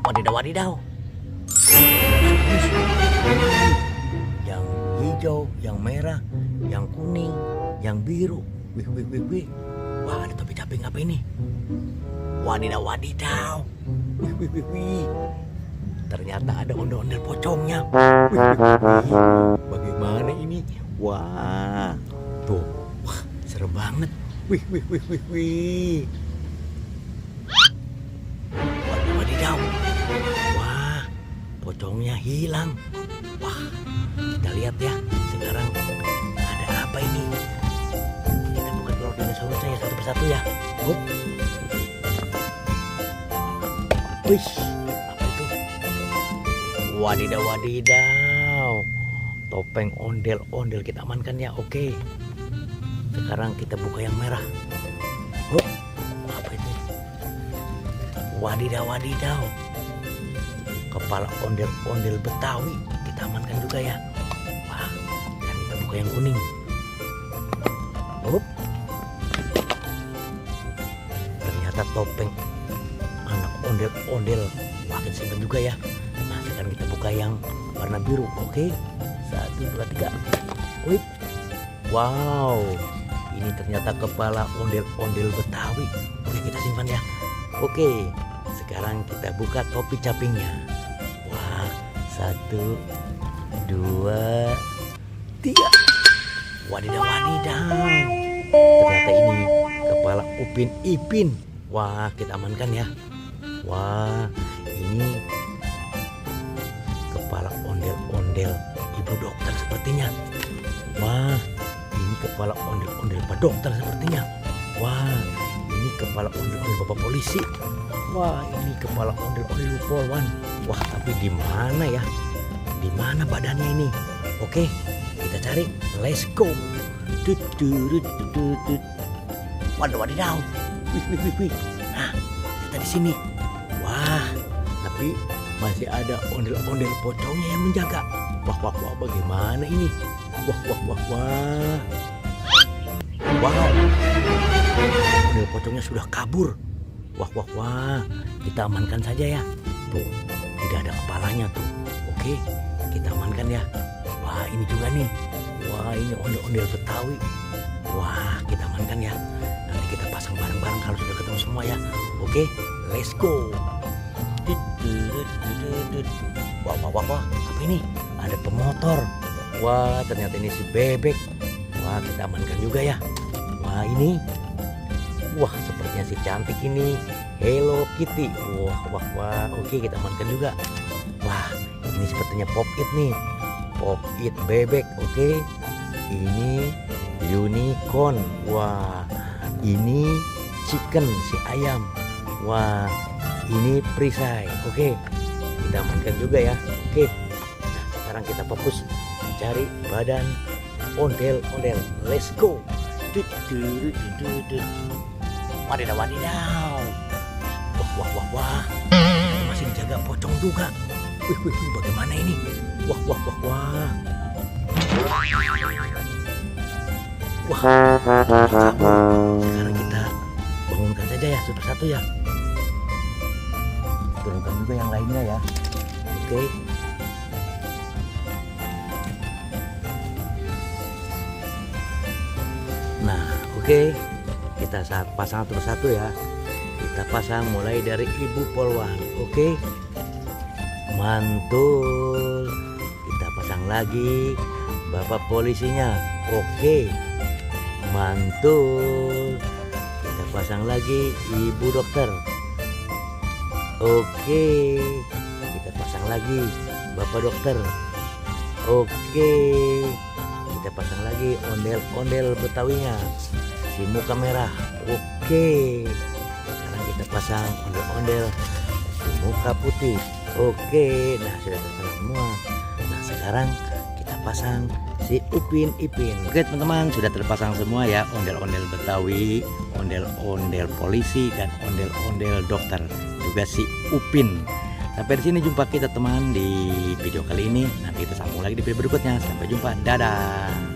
Wadidaw, wadidaw. Yang hijau, yang merah, yang kuning, yang biru. Wih, wih, wih, wih. Wah, ada topi caping apa ini? Wadidaw, wadidaw. Wih, wih, wih, wih. Ternyata ada ondel-ondel pocongnya. Wih, wih, wih. Bagaimana ini? Wah, tuh, wah, serem banget. Wih, wih, wih, wih, wih. Wadidaw. Wah, pocongnya hilang. Wah, kita lihat ya. Sekarang ada apa ini? Kita buka telur dinosaurusnya ya satu persatu ya. Hup. Wih, apa itu? Wadidaw, wadidaw. Topeng ondel-ondel kita amankan ya. Oke. Sekarang kita buka yang merah. Hup. Apa itu? Wadidaw, wadidaw. Kepala ondel-ondel Betawi kita amankan juga ya. Wah, dan kita buka yang kuning. Hup. Ternyata topeng anak ondel-ondel. Wah, kita simpan juga ya. Nah, sekarang kita buka yang warna biru. Oke. 1, 2, 3. Wih. Wow. Ini ternyata kepala ondel-ondel Betawi. Oke, kita simpan ya. Oke. Sekarang kita buka topi capingnya. Wah, 1, 2, 3. Wadidaw, wadidaw. Ternyata ini kepala Upin Ipin. Wah, kita amankan ya. Wah, ini kepala ondel-ondel Ibu Dokter sepertinya. Wah, ini kepala ondel-ondel Pak Dokter sepertinya. Wah, ini kepala ondel-ondel Bapak Polisi. Wah, ini kepala ondel-ondel Polwan. Wah, tapi di mana ya? Di mana badannya ini? Oke, kita cari. Let's go. Waduh, wadidaw. Wih, wih, wih, wih. Nah, kita di sini. Wah, tapi masih ada ondel-ondel pocongnya yang menjaga. Wah, wah, wah, bagaimana ini? Wah, wah, wah, wah. Wow, ondel pocongnya sudah kabur. Wah, wah, wah. Kita amankan saja ya. Tuh, tidak ada kepalanya tuh. Oke, kita amankan ya. Wah, ini juga nih. Wah, ini ondel-ondel Betawi. Wah, kita amankan ya. Nanti kita pasang bareng-bareng kalau sudah ketemu semua ya. Oke, let's go. Wah, wah, wah, wah. Apa ini? Ada pemotor. Wah, ternyata ini si Bebek. Wah, kita amankan juga ya. Wah, ini. Wah, sepertinya si cantik ini Hello Kitty. Wah, wah, wah. Oke, kita amankan juga. Wah, ini sepertinya Pop It nih. Pop It Bebek. Oke. Ini Unicorn. Wah, ini Chicken si ayam. Wah, ini perisai. Oke, kita amankan juga ya. Oke. Nah, sekarang kita fokus mencari badan ondel-ondel. Let's go. Wadidaw, wadidaw. Wah, wah, wah, wah. Masih dijaga pocong juga. Wih, wih, wih, bagaimana ini? Wah, wah, wah, wah. Wah, kabur. Sekarang kita bangunkan saja ya satu-satu ya. Turunkan juga yang lainnya ya. Oke. Nah, oke. Kita pasang satu-satu ya. Kita pasang mulai dari Ibu Polwan. Oke. Mantul. Kita pasang lagi Bapak Polisinya. Oke. Mantul. Kita pasang lagi Ibu Dokter. Oke. Kita pasang lagi Bapak Dokter. Oke. Kita pasang lagi ondel-ondel Betawinya. Si muka merah. Oke. Sekarang kita pasang ondel-ondel si muka putih. Oke. Nah, sudah terpasang semua. Nah, sekarang kita pasang si Upin Ipin. Oke, teman-teman, sudah terpasang semua ya. Ondel-ondel Betawi, ondel-ondel polisi, dan ondel-ondel dokter. Juga si Upin. Sampai di sini jumpa kita teman di video kali ini. Nanti kita sambung lagi di video berikutnya. Sampai jumpa. Dadah.